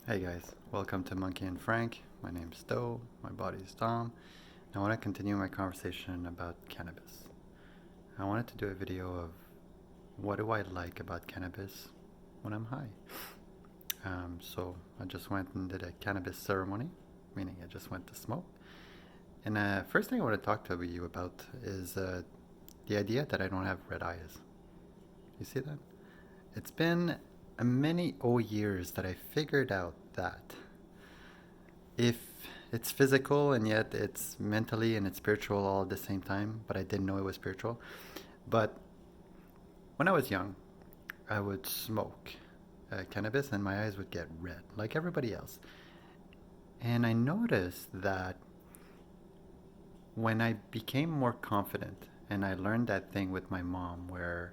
Hey guys, welcome to Monkey and Frank. My name's Stowe, my body's Tom. I want to continue my conversation about cannabis. I wanted to do a video of what do I like about cannabis when I'm high. So I just went and did a cannabis ceremony, meaning I just went to smoke. And first thing I want to talk to you about is the idea that I don't have red eyes. You see that? It's been many years that I figured out that if it's physical and yet it's mentally and it's spiritual all at the same time, but I didn't know it was spiritual. But when I was young, I would smoke cannabis and my eyes would get red like everybody else. And I noticed that when I became more confident and I learned that thing with my mom where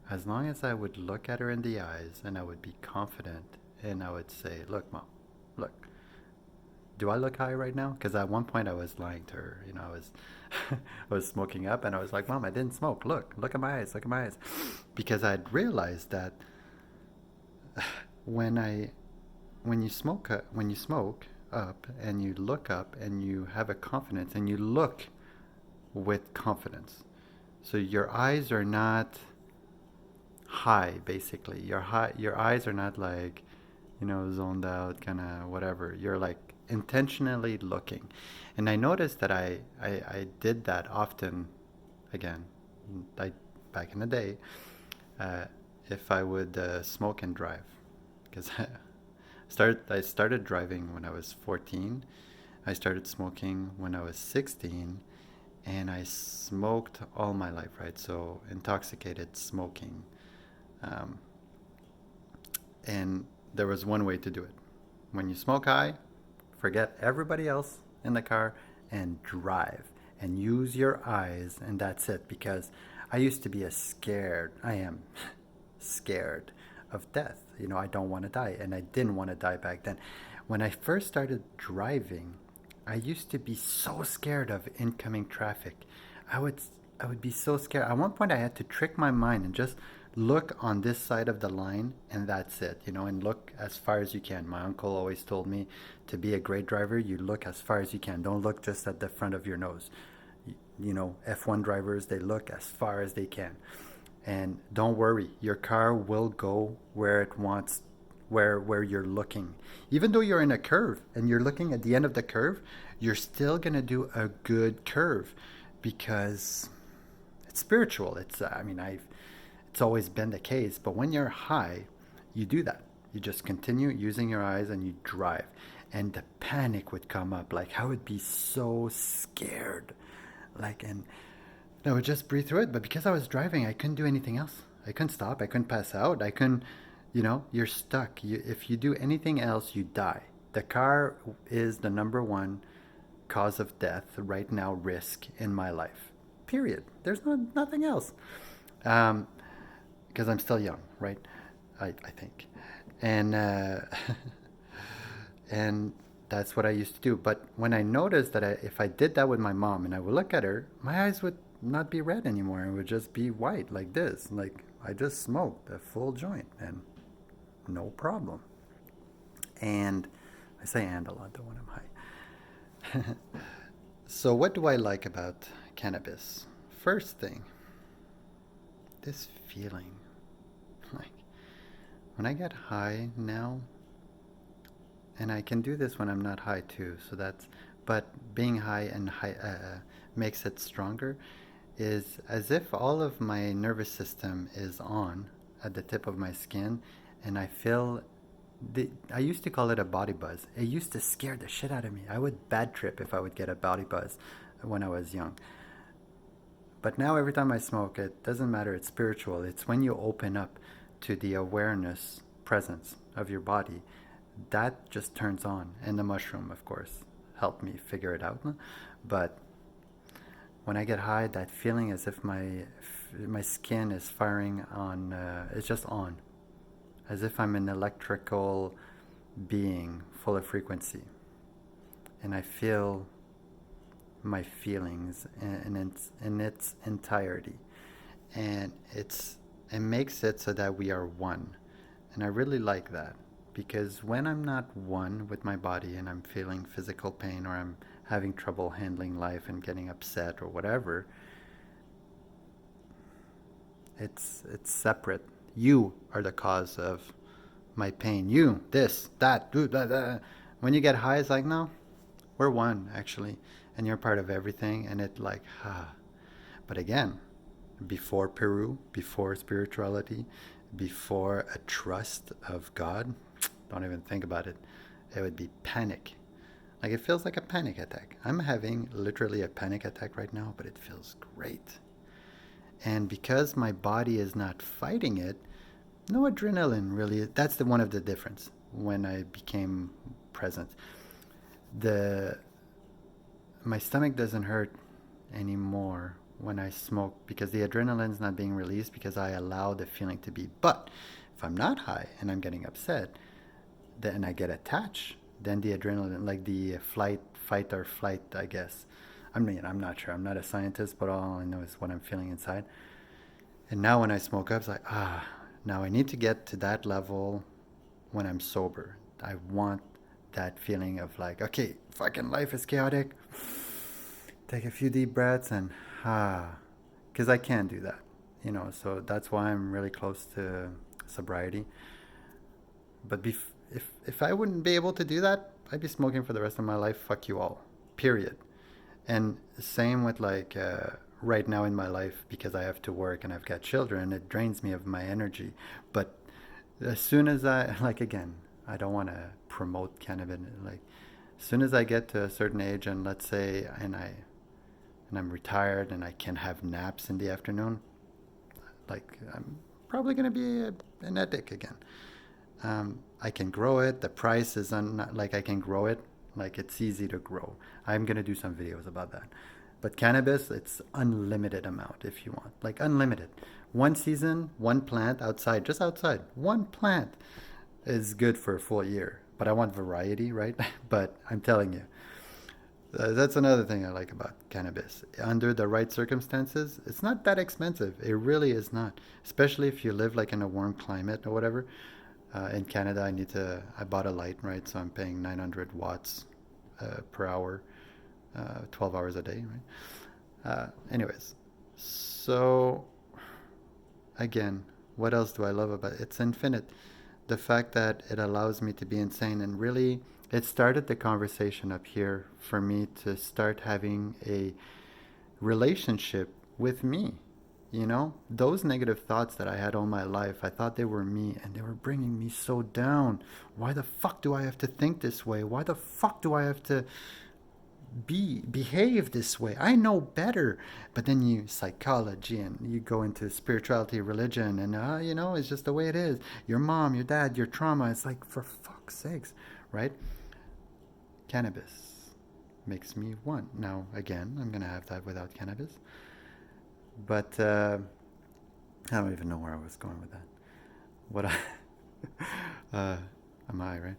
as long as I would look at her in the eyes and I would be confident and I would say, "Look, mom, look, do I look high right now?" Because at one point I was lying to her. I was smoking up, and I was like, "Mom, I didn't smoke. Look at my eyes. Look at my eyes," because I'd realized that when I when you smoke up and you look up and you have a confidence and you look with confidence, so your eyes are not high. Basically, your eyes are not like zoned out, kind of whatever. You're like intentionally looking. And I noticed that I did that often again, like back in the day, uh, if I would smoke and drive. Because I started driving when I was 14. I started smoking when I was 16. And I smoked all my life, right? So intoxicated smoking. Um, and there was one way to do it. When you smoke high, forget everybody else in the car and drive and use your eyes, and that's it. Because I used to be I am scared of death. I don't want to die, and I didn't want to die back then. When I first started driving, I used to be so scared of incoming traffic. I would I would be so scared. At one point, I had to trick my mind and just look on this side of the line, and that's it, and look as far as you can. My uncle always told me to be a great driver, you look as far as you can. Don't look just at the front of your nose. F1 drivers, they look as far as they can. And don't worry, your car will go where it wants, where you're looking. Even though you're in a curve and you're looking at the end of the curve, you're still going to do a good curve because it's spiritual. It's always been the case, but when you're high, you do that. You just continue using your eyes and you drive. And the panic would come up. Like, I would be so scared. And I would just breathe through it. But because I was driving, I couldn't do anything else. I couldn't stop. I couldn't pass out. I couldn't, you're stuck. If you do anything else, you die. The car is the number one cause of death right now, risk in my life. Period. There's nothing else. Um, because I'm still young, right? I think. And and that's what I used to do. But when I noticed that if I did that with my mom and I would look at her, my eyes would not be red anymore. It would just be white like this. Like I just smoked a full joint and no problem. And I say and a lot though when I'm high. So what do I like about cannabis? First thing, this feeling. Like when I get high now, and I can do this when I'm not high too. But being high and high makes it stronger. Is as if all of my nervous system is on at the tip of my skin, and I feel. I used to call it a body buzz. It used to scare the shit out of me. I would bad trip if I would get a body buzz when I was young. But now every time I smoke, it doesn't matter. It's spiritual. It's when you open up to the awareness presence of your body that just turns on. And the mushroom, of course, helped me figure it out. But when I get high, that feeling as if my skin is firing on, it's just on, as if I'm an electrical being full of frequency, and I feel my feelings in its entirety, and it makes it so that we are one, and I really like that. Because when I'm not one with my body and I'm feeling physical pain or I'm having trouble handling life and getting upset or whatever, it's separate. You are the cause of my pain. You, this, that, do, da, da. When you get high, it's like, no, we're one actually, and you're part of everything. And it like, ah. But again, before Peru, before spirituality, before a trust of God, don't even think about it. It would be panic. Like it feels like a panic attack. I'm having literally a panic attack right now, but it feels great. And because my body is not fighting it, no adrenaline really. That's the one of the difference when I became present. The My stomach doesn't hurt anymore when I smoke because the adrenaline's not being released because I allow the feeling to be. But if I'm not high and I'm getting upset, then I get attached. Then the adrenaline, like the fight or flight, I guess. I'm not sure. I'm not a scientist, but all I know is what I'm feeling inside. And now when I smoke up, it's like, now I need to get to that level when I'm sober. I want that feeling of like, okay, fucking life is chaotic. Take a few deep breaths and, because I can't do that, so that's why I'm really close to sobriety. But if I wouldn't be able to do that, I'd be smoking for the rest of my life. Fuck you all. Period. And same with like right now in my life because I have to work and I've got children, it drains me of my energy. But as soon as I like again, I don't want to promote cannabis. Like as soon as I get to a certain age, and let's say, and I'm retired and I can have naps in the afternoon, like I'm probably gonna be an addict again. I can grow it. The price is like I can grow it. Like it's easy to grow. I'm gonna do some videos about that. But cannabis, it's unlimited amount if you want. Like unlimited. One season, one plant outside, just outside. One plant is good for a full year. But I want variety, right? But I'm telling you, that's another thing I like about cannabis. Under the right circumstances, it's not that expensive. It really is not. Especially if you live like in a warm climate or whatever. In Canada, I bought a light, right? So I'm paying 900 watts per hour, 12 hours a day, right? Anyways, so again, what else do I love about it? It's infinite. The fact that it allows me to be insane, and really, it started the conversation up here for me to start having a relationship with me. Those negative thoughts that I had all my life, I thought they were me and they were bringing me so down. Why the fuck do I have to think this way? Why the fuck do I have to behave this way? I know better. But then you psychology and you go into spirituality, religion, and it's just the way it is. Your mom, your dad, your trauma. It's like, for fuck's sakes, right? Cannabis makes me one. Now, again, I'm gonna have that without cannabis. But I don't even know where I was going with that. What I'm high, right?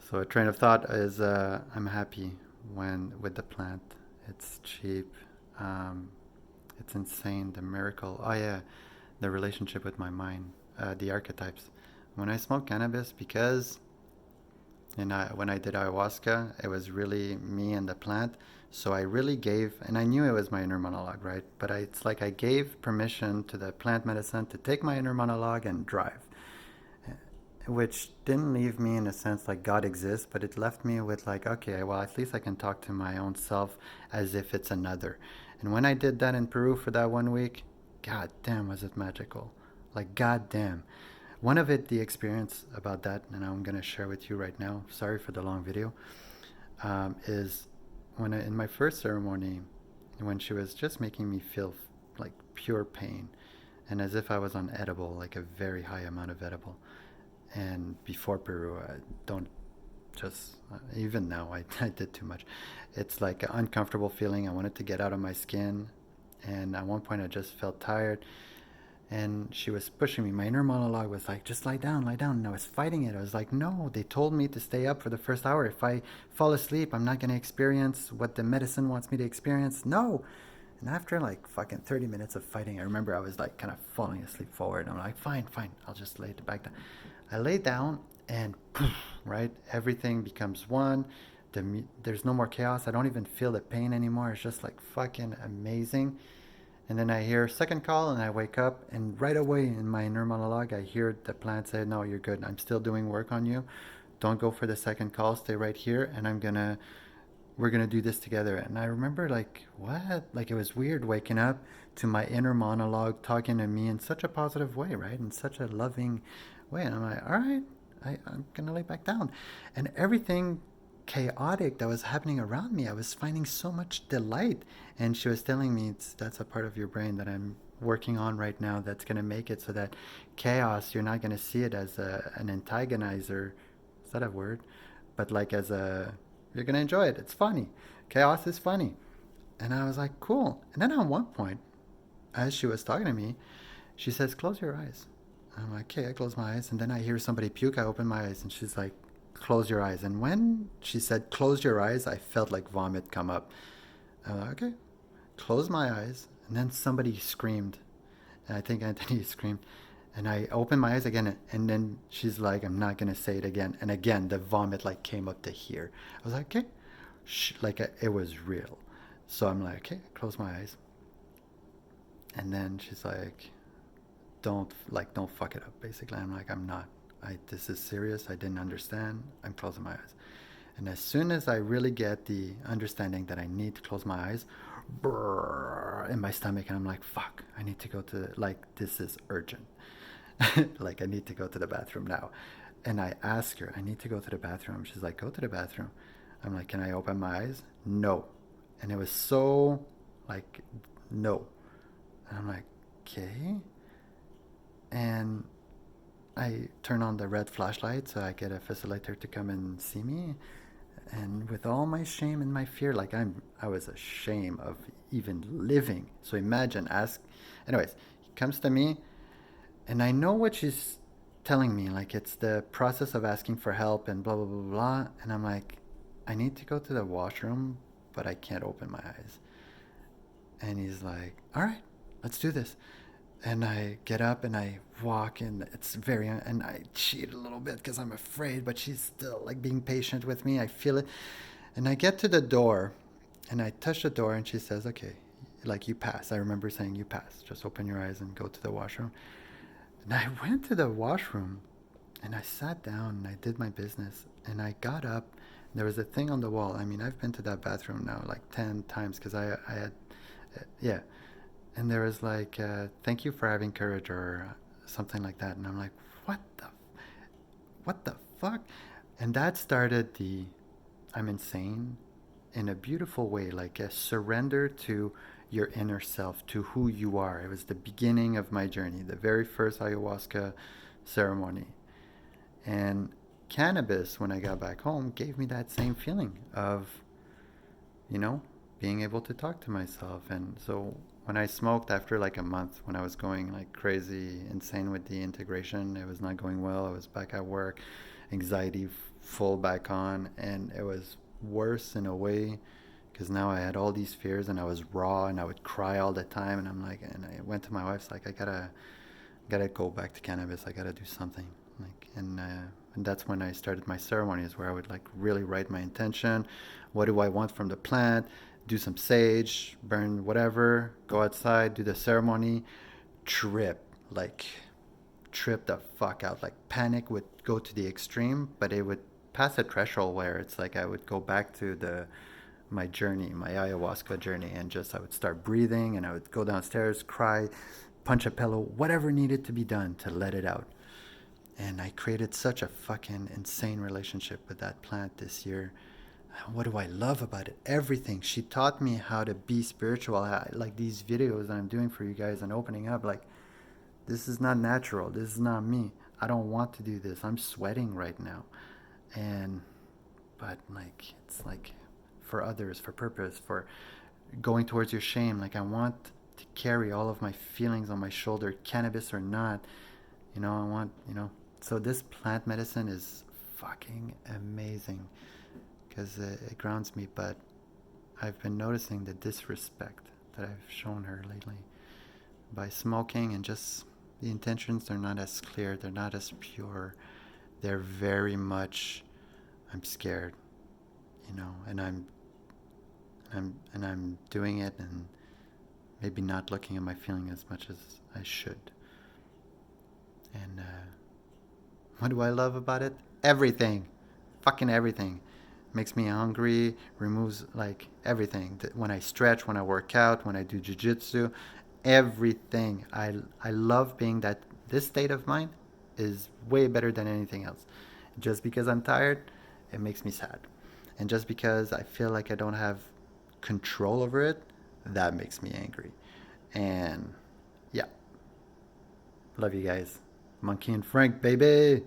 So a train of thought is I'm happy with the plant. It's cheap. It's insane. The miracle. Oh yeah, the relationship with my mind. The archetypes. When I smoke cannabis, because when I did ayahuasca, it was really me and the plant. So I really gave, and I knew it was my inner monologue, right? But it's like I gave permission to the plant medicine to take my inner monologue and drive, which didn't leave me in a sense like God exists, but it left me with like, okay, well, at least I can talk to my own self as if it's another. And when I did that in Peru for that 1 week, god damn, was it magical. Like, god damn. One of the experience about that, and I'm going to share with you right now, sorry for the long video, is in my first ceremony, when she was just making me feel like pure pain, and as if I was on edible, like a very high amount of edible. And before Peru, I don't just, even now, I did too much. It's like an uncomfortable feeling. I wanted to get out of my skin. And at one point, I just felt tired. And she was pushing me. My inner monologue was like, just lie down, lie down. And I was fighting it. I was like, no, they told me to stay up for the first hour. If I fall asleep, I'm not going to experience what the medicine wants me to experience. No. And after like fucking 30 minutes of fighting, I remember I was like kind of falling asleep forward. I'm like, fine, I'll just lay it back down. I laid down, and right? Everything becomes one. There's no more chaos. I don't even feel the pain anymore. It's just like fucking amazing. And then I hear second call and I wake up, and right away in my inner monologue I hear the plant say, "No, you're good. I'm still doing work on you. Don't go for the second call. Stay right here, and we're gonna do this together." And I remember like, what? Like it was weird waking up to my inner monologue talking to me in such a positive way, right? In such a loving way. And I'm like, all right, I'm gonna lay back down. And everything chaotic that was happening around me, I was finding so much delight. And she was telling me that's a part of your brain that I'm working on right now that's gonna make it so that chaos, you're not gonna see it as an antagonizer. Is that a word? But like as a, you're gonna enjoy it. It's funny. Chaos is funny. And I was like, cool. And then at one point, as she was talking to me, she says, "Close your eyes." I'm like, okay, I close my eyes. And then I hear somebody puke. I open my eyes and she's like, "Close your eyes." And when she said, "Close your eyes," I felt like vomit come up. I'm like, okay, close my eyes. And then somebody screamed. And I think Anthony screamed. And I opened my eyes again. And then she's like, "I'm not going to say it again." And again, the vomit like came up to here. I was like, okay. Like it was real. So I'm like, okay, close my eyes. And then she's like, don't fuck it up. Basically, I'm like, I'm not. This is serious. I didn't understand. I'm closing my eyes. And as soon as I really get the understanding that I need to close my eyes, brrr, in my stomach, and I'm like, fuck, I need to go to, like, this is urgent. Like, I need to go to the bathroom now. And I ask her, I need to go to the bathroom. She's like, go to the bathroom. I'm like, can I open my eyes? No. And it was so, like, no. And I'm like, okay. And I turn on the red flashlight so I get a facilitator to come and see me. And with all my shame and my fear, like I was ashamed of even living. So imagine, anyways, he comes to me, and I know what she's telling me. Like it's the process of asking for help and blah blah blah blah. And I'm like, I need to go to the washroom, but I can't open my eyes. And he's like, all right, let's do this. And I get up and I walk, and and I cheat a little bit because I'm afraid, but she's still like being patient with me. I feel it. And I get to the door and I touch the door, and she says, okay, like you pass. I remember saying, you pass. Just open your eyes and go to the washroom. And I went to the washroom and I sat down and I did my business, and I got up. There was a thing on the wall. I mean, I've been to that bathroom now like 10 times because I had, yeah. And there was like, thank you for having courage or something like that. And I'm like, what the fuck? And that started I'm insane in a beautiful way, like a surrender to your inner self, to who you are. It was the beginning of my journey, the very first ayahuasca ceremony. And cannabis, when I got back home, gave me that same feeling of, you know, being able to talk to myself. And so when I smoked after like a month, when I was going like crazy, insane with the integration, it was not going well. I was back at work, anxiety full back on, and it was worse in a way because now I had all these fears and I was raw and I would cry all the time. And I'm like, and I went to my wife's like, I gotta go back to cannabis. I gotta do something. Like, and that's when I started my ceremonies where I would like really write my intention. What do I want from the plant? Do some sage, burn whatever, go outside, do the ceremony, trip, like trip the fuck out. Like panic would go to the extreme, but it would pass a threshold where it's like I would go back to my journey, my ayahuasca journey, and just I would start breathing and I would go downstairs, cry, punch a pillow, whatever needed to be done to let it out. And I created such a fucking insane relationship with that plant this year. What do I love about it? Everything. She taught me how to be spiritual. Like these videos that I'm doing for you guys and opening up, like, this is not natural. This is not me. I don't want to do this. I'm sweating right now. And, but like, it's like for others, for purpose, for going towards your shame. Like, I want to carry all of my feelings on my shoulder, cannabis or not. I want, So this plant medicine is fucking amazing because it grounds me. But I've been noticing the disrespect that I've shown her lately by smoking, and just the intentions are not as clear, they're not as pure, they're very much, I'm scared, you know, and I'm doing it, and maybe not looking at my feeling as much as I should. And what do I love about it? Everything, fucking everything. Makes me hungry, removes like everything. When I stretch, when I work out, when I do jujitsu, everything. I love being that. This state of mind is way better than anything else. Just because I'm tired, it makes me sad. And just because I feel like I don't have control over it, that makes me angry. And yeah, love you guys. Monkey and Frank, baby.